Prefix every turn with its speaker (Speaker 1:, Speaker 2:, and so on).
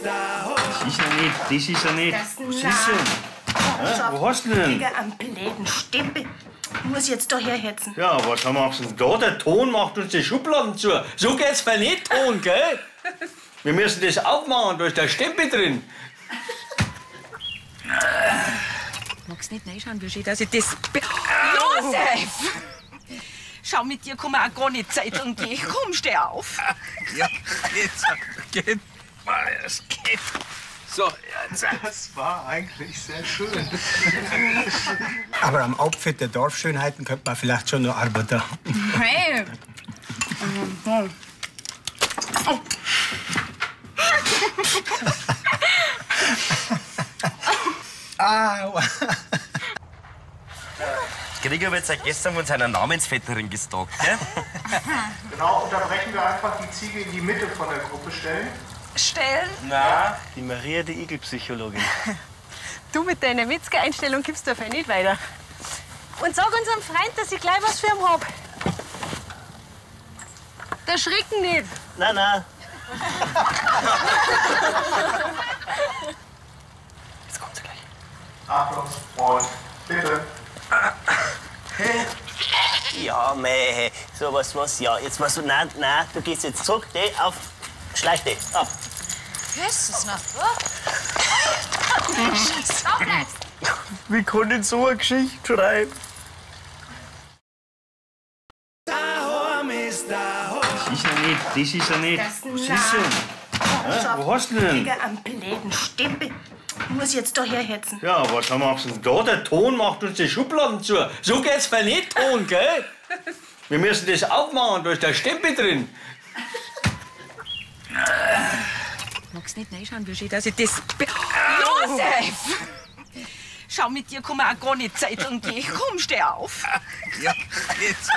Speaker 1: Das ist ja nicht, das ist ja nicht. Was ist denn? Ja, wo hast du denn?
Speaker 2: Wegen am bläden Stempel. Muss jetzt da herhetzen.
Speaker 1: Ja, was machst du denn da? Der Ton macht uns die Schubladen zu. So geht's für nicht, Ton, gell? Wir müssen das aufmachen, da ist der Stempel drin.
Speaker 3: Magst nicht reinschauen, wie schön, dass ich das... Josef! Schau, mit dir kann man auch gar nicht zetteln gehen. Komm, steh auf.
Speaker 4: Ja, geht. Mal, es geht. So, jetzt.
Speaker 5: Das war eigentlich sehr schön.
Speaker 6: Aber am Outfit der Dorfschönheiten könnte man vielleicht schon noch arbeiten.
Speaker 3: Hey!
Speaker 6: Au.
Speaker 4: Gregor wird seit gestern von seiner Namensvetterin gestalkt, gell?
Speaker 5: Genau, und dann brechen wir einfach die Ziege in die Mitte von der Gruppe stellen.
Speaker 3: Stellen?
Speaker 4: Na?
Speaker 1: Die Maria, die Igelpsychologin.
Speaker 2: Du mit deiner Witzke-Einstellung gibst dafür nicht weiter. Und sag unserem Freund, dass ich gleich was für ihn hab. Der schrecken nicht.
Speaker 1: Nein, nein.
Speaker 4: Jetzt kommt sie gleich.
Speaker 5: Achtung, und bitte.
Speaker 7: Ja, meh, sowas was, ja. Jetzt was, nein, du gehst jetzt zurück, auf, schleich dich, ab.
Speaker 3: Was ist noch? Schau nicht.
Speaker 4: Wie kann ich so eine Geschichte schreiben?
Speaker 1: Das ist ja nicht, das ist ja nicht. Was ist denn? Ja, wo hast du denn?
Speaker 2: Wegen am bläden Stempel. Muss jetzt da herhetzen.
Speaker 1: Ja, was machst du denn da? Der Ton macht uns die Schubladen zu. So geht's für nicht, Ton, gell? Wir müssen das aufmachen, da ist der Stempel drin.
Speaker 3: Magst nicht reinschauen, wie schön, dass ich das... Josef! Schau, mit dir kann man auch gar nicht zetteln gehen. Komm, steh auf.
Speaker 4: Ja, jetzt.